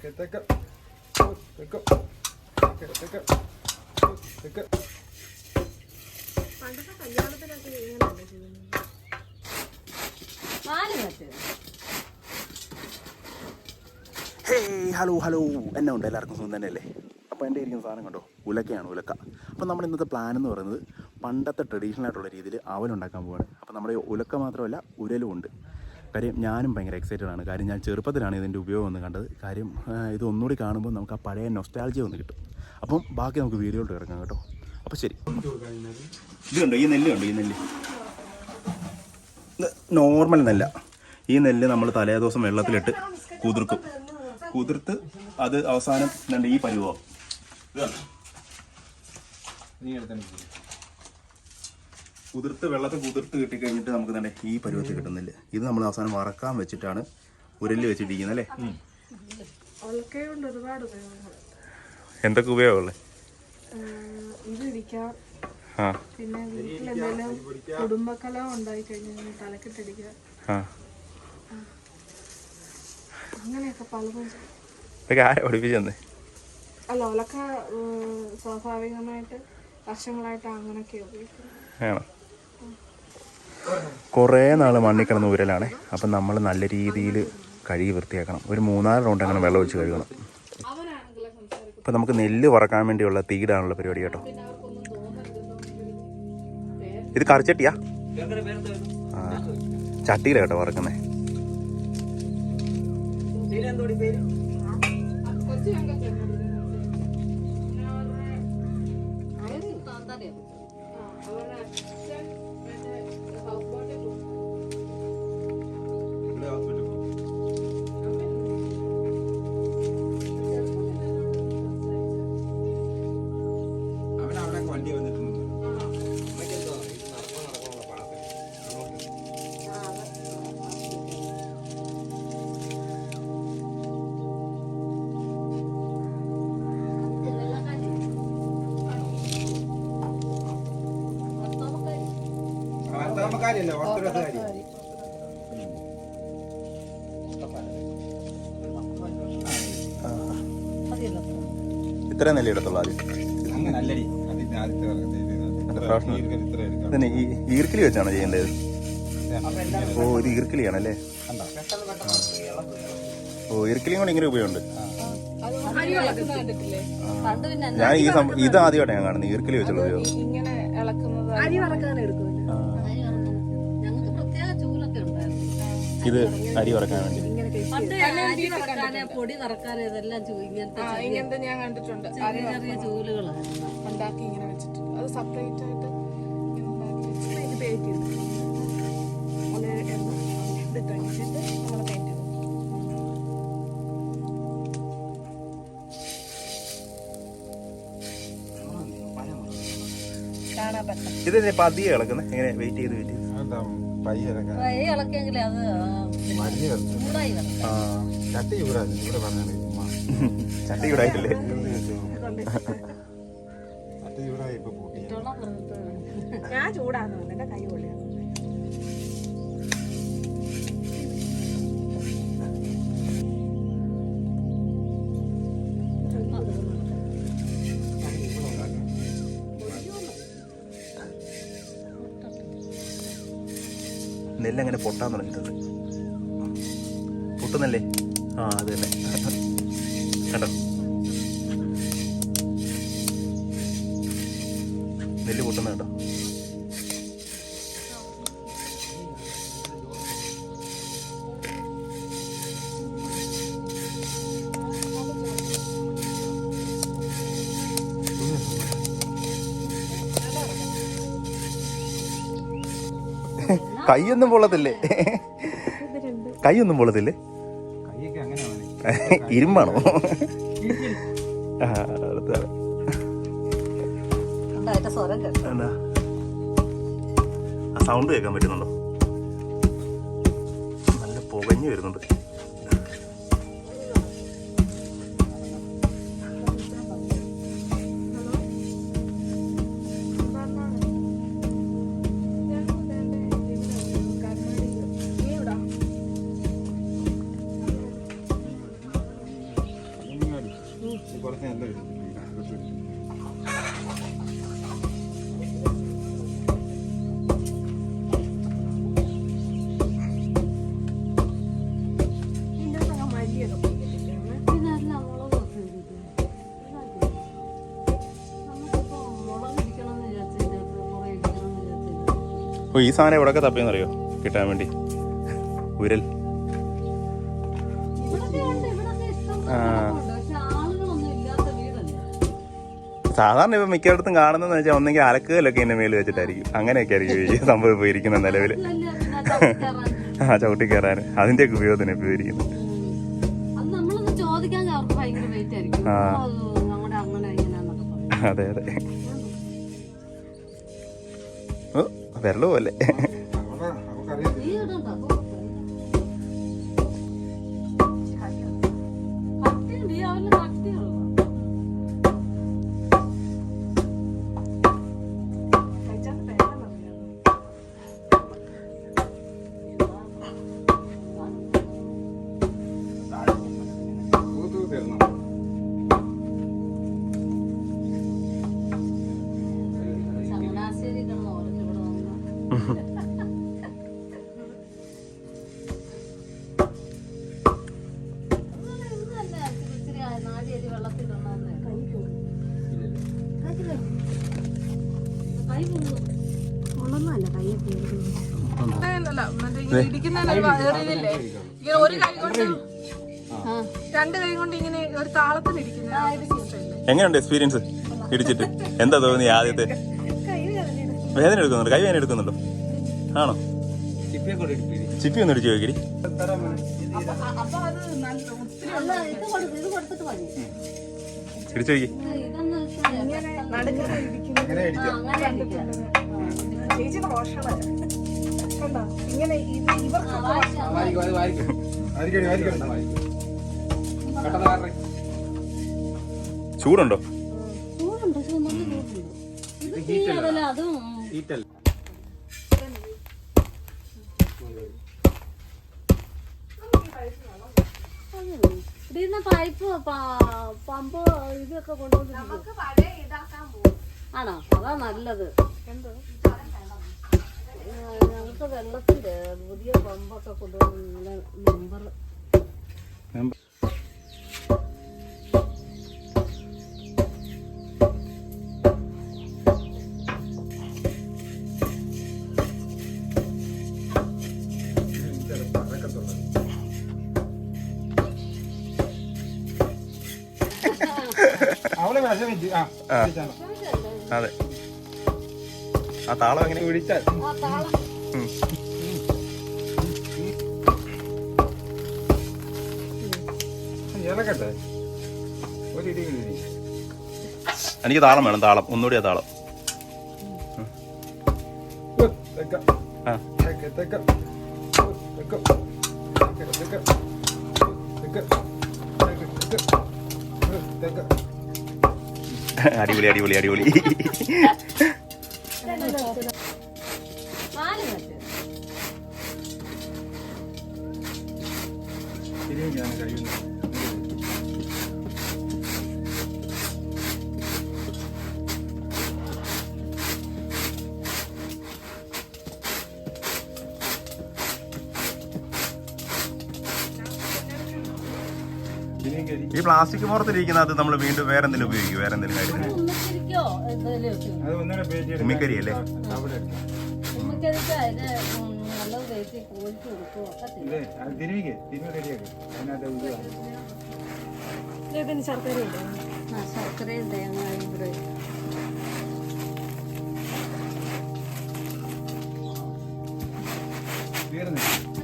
Hello എന്നെ ഉണ്ട്, എല്ലാവർക്കും സുഖം തന്നെയല്ലേ? അപ്പോൾ എൻ്റെ ഇരിക്കുന്ന സാധനം കണ്ടോ, ഉലക്കയാണ്, ഉലക്ക. അപ്പോൾ നമ്മുടെ ഇന്നത്തെ പ്ലാൻ എന്ന് പറയുന്നത് പണ്ടത്തെ ട്രഡീഷണൽ ആയിട്ടുള്ള രീതിയിൽ അവലുണ്ടാക്കാൻ പോവാണ്. അപ്പോൾ നമ്മുടെ ഉലക്ക മാത്രമല്ല, ഉരലും ഉണ്ട്. കാര്യം ഞാനും ഭയങ്കര എക്സൈറ്റഡ് ആണ്. കാര്യം ഞാൻ ചെറുപ്പത്തിലാണ് ഇതിൻ്റെ ഉപയോഗം ഒന്ന് കണ്ടത്. കാര്യം ഇത് ഒന്നുകൂടി കാണുമ്പോൾ നമുക്ക് ആ പഴയ നൊസ്റ്റാൾജിയ ഒന്ന് കിട്ടും. അപ്പം ബാക്കി നമുക്ക് വീഡിയോയിലോട്ട് കിടക്കാം കേട്ടോ. അപ്പോൾ ശരി. ഇതുണ്ടോ, ഈ നെല്ലുണ്ടോ, ഈ നെല്ല് നോർമൽ നെല്ല. ഈ നെല്ല് നമ്മൾ തലേ ദിവസം വെള്ളത്തിലിട്ട് കുതിർത്ത് അത് അവസാനം രണ്ട് ഈ പരുവം കുതിർത്ത് കിട്ടിക്കഴിഞ്ഞിട്ട് നമുക്ക് തന്നെ ഈ പരുവത്തിൽ കിട്ടുന്നില്ല. ഇത് നമ്മൾ അവസാനം വറക്കാൻ വെച്ചിട്ടാണ് ഉരലിൽ വെച്ചിട്ടിരിക്കുന്നത് അല്ലേ? എന്തൊക്കെ ഉപയോഗമുള്ളത്? പിന്നെ വീട്ടിലെന്തെങ്കിലും കുടുംബകലം ഉണ്ടായി കഴിഞ്ഞാൽ തലക്കിട്ടടിക്കുക, അങ്ങനെയൊക്കെ പലതും. ആരാ പഠിപ്പിച്ചെന്ന്? അല്ല, ഒലക്ക സ്വാഭാവികമായിട്ട് വർഷങ്ങളായിട്ട് അങ്ങനെയൊക്കെ ഉപയോഗിക്കുന്നത്. കുറേ നാൾ മണ്ണിൽ കിടന്ന ഉരലാണ്. അപ്പം നമ്മൾ നല്ല രീതിയിൽ കഴുകി വൃത്തിയാക്കണം. ഒരു 3-4 റൗണ്ട് അങ്ങനെ വെള്ളം ഒഴിച്ച് കഴുകണം. അപ്പം നമുക്ക് നെല്ല് വറക്കാൻ വേണ്ടിയുള്ള തീയിടാനുള്ള പരിപാടി കേട്ടോ. ഇത് കറിച്ചട്ടിയാ? ആ, ചട്ടിയില കേട്ടോ വറക്കുന്നേ. ഇത്ര നെല്ല് എടുത്തുള്ളൂ ആദ്യം. ഈ ഈർക്കിലി വെച്ചാണോ ചെയ്യേണ്ടത്? ഓ, ഇത് ഈർക്കിലിയാണല്ലേ? ഓ, ഈർക്കിലിയും കൂടെ ഇങ്ങനെ ഉപയോഗമുണ്ട്. ഞാൻ ഇത് ആദ്യമായിട്ടാണ് ഞാൻ കാണുന്നത്, ഈർക്കിലി വെച്ചുള്ള ഉപയോഗം. ഇത് അരി വറക്കാൻ വേണ്ടി പൊടി കറക്കാൻ ഇതെല്ലാം ഇങ്ങനത്തെ ഞാൻ കണ്ടിട്ടുണ്ട്. ചെറിയ ചൂലുകൾ ഉണ്ടാക്കി ഇങ്ങനെ വെച്ചിട്ട് അത് സെപ്പറേറ്റ് ആയിട്ട് ഇത് പേറ്റ് ചെയ്തു ഇത് കഴിഞ്ഞിട്ട് നമ്മൾ പേറ്റ് ചെയ്തു. കാണാൻ പറ്റും. ഇത് പതിയെ ഇളക്കുന്നത് എങ്ങനെ? വെയിറ്റ് ചെയ്ത് ഇളക്കെങ്കിലേ അത് ചട്ടി ചൂടായിട്ടില്ലേ? ഞാൻ ചൂടാകുന്നുണ്ട്, എന്റെ കൈ പൊള്ളിയാണ്. നെല്ലങ്ങനെ പൊട്ടാൻ തുടങ്ങിയിട്ടുണ്ട്. പൊട്ടുന്നല്ലേ? ആ, അത് തന്നെ കണ്ടോ, നെല്ല് പൊട്ടുന്ന കേട്ടോ. കൈയൊന്നും പൊള്ളത്തില്ലേ? കൈയൊന്നും പൊള്ളത്തില്ലേ? ഇരുമ്പാണോ? ആ സൗണ്ട് കേൾക്കാൻ പറ്റുന്നുണ്ടോ? നല്ല പുകഞ്ഞു വരുന്നുണ്ട്. കുറച്ച് നല്ലൊരു ഇതെല്ലാം മുളകൊക്കെ ഇരിക്കും. നമുക്കിപ്പോ മുളക് ഇടിക്കണമെന്ന് വിചാരിച്ചിട്ട് കുറേ ഇടിക്കണമെന്ന് വിചാരിച്ചിട്ട് ഓ ഈ സാധനം എവിടെയൊക്കെ തപ്പിയെന്നറിയോ കിട്ടാൻ വേണ്ടി ഉരൽ. ഇവിടൊക്കെ ഉണ്ട്, ഇവിടൊക്കെ ഇഷ്ടം പോലെ ഉണ്ട്. പക്ഷെ ആളുകളൊന്നും ഇല്ലാത്ത വീടല്ലേ. സാധാരണ ഇപ്പം മിക്കയിടത്തും കാണുന്നതെന്ന് വെച്ചാൽ ഒന്നെങ്കിൽ അലക്കുകല്ലൊക്കെ എൻ്റെ മേളിൽ വെച്ചിട്ടായിരിക്കും. അങ്ങനെയൊക്കെ ആയിരിക്കും ഈ സംഭവം ഇപ്പോൾ ഇരിക്കുന്ന നിലവിൽ. ഇതല്ലേ പിന്നെ ചവിട്ടിക്കയറാൻ. ആ ചവിട്ടി കയറാൻ അതിൻ്റെയൊക്കെ ഉപയോഗത്തിന് ഇപ്പോൾ ഇരിക്കുന്നത്. അത് നമ്മളൊന്ന് ചോദിക്കാൻ അവർക്ക് ഭയങ്കര വെയിറ്റ് ആയിരിക്കും. അത് നമ്മുടെ അങ്ങനെ ഇങ്ങനെയാന്നൊക്കെ പറയും. അതെ അതെ. ഓ വിരല് പോലെ. അവക്കറിയാം. നീ ഇടണ്ട. കട്ടിയുണ്ട്, ഈ അവന് കട്ടിയുള്ളൂ. തൂത്ത് ചങ്ങനാശ്ശേരി കിടന്ന് ഓരോ ഇവിടെ വന്നു. അല്ല മറ്റേ ഇങ്ങനെ ഇടിക്കുന്നതിന് വേറില്ലേ ഇങ്ങനെ ഒരു കൈ കൊണ്ട് രണ്ട് കൈ കൊണ്ട് ഇങ്ങനെ ഒരു താളത്തിൽ ഇടിക്കുന്ന എങ്ങനെയുണ്ട് എക്സ്പീരിയൻസ് ഇടിച്ചിട്ട്? എന്താ തോന്നി ആദ്യത്തെ? വേദന എടുക്കുന്നുണ്ടോ? കൈ വേദന എടുക്കുന്നുണ്ടോ? ആണോ? ചിപ്പി ഒന്ന് ഇടിച്ചു നോക്കി. അപ്പൊ അത് നല്ല ഒത്തിരി അല്ല, ഇത് കൊടുത്തിട്ട് മതി. ഇടിച്ചു നോക്കി. ഇതൊന്ന് നടുക്കനെ ഇടിക്കുന്നു. അങ്ങനെ അടിക്കാം. അങ്ങനെ ഇരിക്കാം. ചേച്ചി റോഷണ കണ്ടോ ഇങ്ങനെ ഇത് ഇവർക്ക് ചൂടുണ്ടോ? ചൂടുണ്ട്, പക്ഷെ നല്ല ചൂടുണ്ട്. ഇത് തീയതല്ല, അതും ഇതിന്ന് പൈപ്പ് പമ്പ് ഇതൊക്കെ കൊണ്ടുവന്നിരിക്കും. ആണോ? അതാ നല്ലത്. ഞങ്ങൾക്ക് വെള്ളത്തിന്റെ പുതിയ പമ്പൊക്കെ കൊണ്ടുവന്ന മെമ്പർ അവളെ വിഷമിച്ച് അതെ. ആ താളം എങ്ങനെ വിളിച്ചാൽ ആ താളം ഇളക്കട്ടെ ഒരു ഇടി ഇടി. എനിക്ക് താളം വേണം. താളം ഒന്നുകൂടി. ആ താളം. ആ അടിപൊളി അടിപൊളി അടിപൊളി. നാല് മറ്റേ തിരികെയാണ് കഴിയുന്നത്. ഈ പ്ലാസ്റ്റിക് പുറത്തിരിക്കുന്നത് നമ്മൾ വീണ്ടും വേറെ എന്തെങ്കിലും ഉപയോഗിക്കും? വേറെ എന്തെങ്കിലും കാര്യത്തിന്? ഉമ്മക്കരിക്കോ എന്തെങ്കിലും അത് ഒന്നര പേജ് ഉമ്മിക്കരി അല്ലേ? അവിടെ ഉമ്മക്കരിക്ക് അതിന് നല്ല വേറ്റി കോഴിക്ക് കൊടുക്കും ഒക്കെ ചെയ്യും. ഇല്ലേ അത് തിരുവിക്ക് തിരുവ റെഡിയാക്കി അതിനകത്ത് ഇതിന് ശർക്കരയില്ല ആ ശർക്കരയും തേങ്ങയും കൂടെ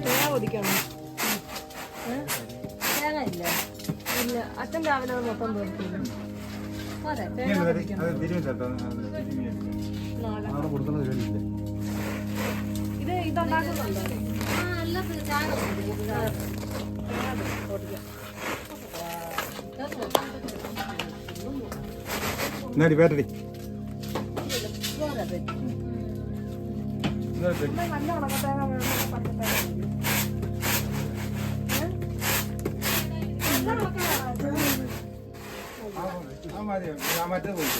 തേങ്ങ പൊതിക്കണം. തേങ്ങ ഇല്ല. ഇല്ല അച്ഛൻ രാവിലെ അത് മൊത്തം തീർത്തില്ല. പോരെ അത് തിരുവി തട്ടോ തിരുവി അവിടെ കൊടുക്കുന്ന പരിപാടിയില്ലേ? ഇത് ഇതുണ്ടാക്കുന്നുണ്ടോ? ആ എല്ലാം തേങ്ങ എന്നാടി പേട്ടടി പോരാ പറ്റും. നല്ല ഉണക്കത്തേങ്ങ വേണം, പച്ചത്തേങ്ങ മതി. നല്ല ഉണക്ക ആ മതി ഞാൻ മറ്റേ പോയി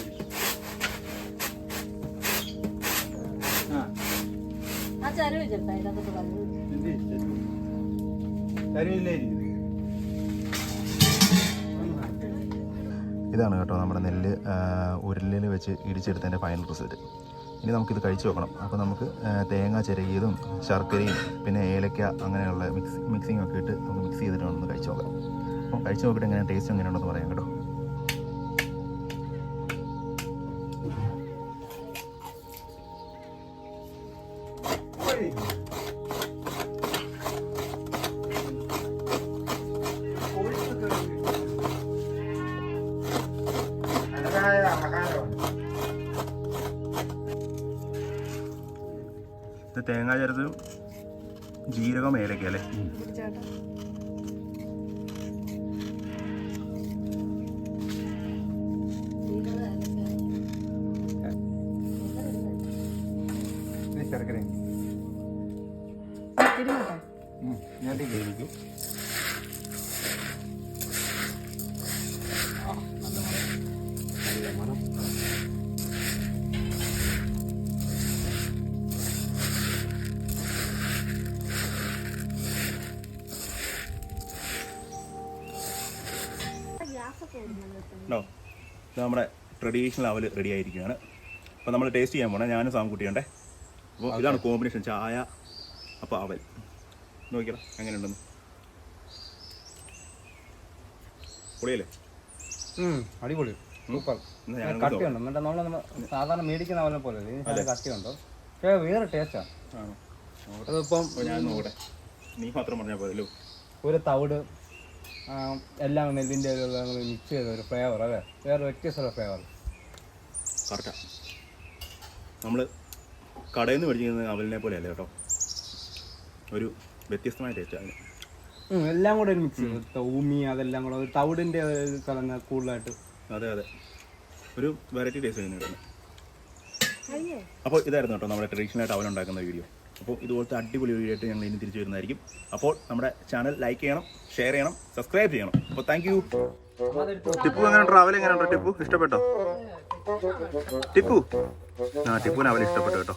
ആ ചരുവ് ചെറുതാ ഇതൊക്കെ പറഞ്ഞു കരിയില്ലായിരിക്കും. ഇതാണ് കേട്ടോ നമ്മുടെ നെല്ല് ഉരുളിൽ വെച്ച് ഇടിച്ചെടുത്തതിൻ്റെ ഫൈനൽ റിസൾട്ട്. ഇനി നമുക്കിത് കഴിച്ച് നോക്കണം. അപ്പോൾ നമുക്ക് തേങ്ങ ചിരകിയതും ശർക്കരയും പിന്നെ ഏലക്ക അങ്ങനെയുള്ള മിക്സിംഗ് ഒക്കെ ഇട്ട് നമുക്ക് മിക്സ് ചെയ്തിട്ട് ഒന്ന് കഴിച്ച് നോക്കാം. അപ്പം കഴിച്ച് നോക്കിയിട്ട് എങ്ങനെ ടേസ്റ്റ് എങ്ങനെയുണ്ടെന്ന് പറയാം കേട്ടോ. ഇത് തേങ്ങ ചേർത്തും ജീരകം ഏലക്ക അല്ലേ? ചേട്ടാ ശർക്കര തിരുമട്ടെ ഞാൻ കഴിക്കും. ഉണ്ടോ? ഇത് നമ്മുടെ ട്രഡീഷണൽ അവൽ റെഡി ആയിരിക്കുകയാണ്. അപ്പോൾ നമ്മൾ ടേസ്റ്റ് ചെയ്യാൻ പോകണേ. ഞാനും സാംകുട്ടിയുണ്ടേ. അപ്പോൾ ഇതാണ് കോമ്പിനേഷൻ, ചായ അപ്പോൾ അവൽ. നോക്കിയാലോ എങ്ങനെയുണ്ടെന്ന്. പൊളിയല്ലേ? അടിപൊളി, സൂപ്പർ. ഞാൻ കട്ടിയുണ്ട്. എന്നിട്ട് നമ്മൾ സാധാരണ മേടിക്കുന്ന അവനെ പോലെ കട്ടിയുണ്ടോ? പക്ഷേ വേറെ ടേസ്റ്റാണ്. ആണോ? അതിപ്പം ഞാൻ നോക്കട്ടെ, നീ മാത്രം പറഞ്ഞാൽ പോരല്ലോ. ഒരു തവിട് എല്ലാം നെല്ലിൻ്റെ മിക്സ് ചെയ്ത ഒരു ഫ്ലേവർ അല്ലേ? വേറെ വ്യത്യസ്തമുള്ള ഫ്ലേവർ. കറക്റ്റാണ്. നമ്മൾ കടയിൽ നിന്ന് മേടിച്ചിരിക്കുന്ന അവലിനെ പോലെയല്ലേ കേട്ടോ, ഒരു വ്യത്യസ്തമായ ടേസ്റ്റാണ്. എല്ലാം കൂടെ ഒരു മിക്സ് ചെയ്ത് ഊമി അതെല്ലാം കൂടെ ഒരു തവിടിൻ്റെ കലർന്ന കൂടുതലായിട്ട്. അതെ അതെ, ഒരു വെറൈറ്റി ടേസ്റ്റ് തന്നെ കിട്ടുന്നത്. അപ്പോൾ ഇതായിരുന്നു കേട്ടോ നമ്മുടെ ട്രഡീഷണലായിട്ട് അവലുണ്ടാക്കുന്ന വീഡിയോ. അപ്പോൾ ഇതുപോലത്തെ അടിപൊളി വീഡിയോ ആയിട്ട് ഞങ്ങൾ ഇനി തിരിച്ചു വരുന്നതായിരിക്കും. അപ്പോൾ നമ്മുടെ ചാനൽ ലൈക്ക് ചെയ്യണം, ഷെയർ ചെയ്യണം, സബ്സ്ക്രൈബ് ചെയ്യണം. അപ്പോൾ താങ്ക് യു. ടിപ്പു എങ്ങനെ ട്രാവൽ എങ്ങനെയുണ്ടോ? ടിപ്പു ഇഷ്ടപ്പെട്ടോ? ടിപ്പു ടിപ്പുവിന് അവൽ ഇഷ്ടപ്പെട്ടു കേട്ടോ.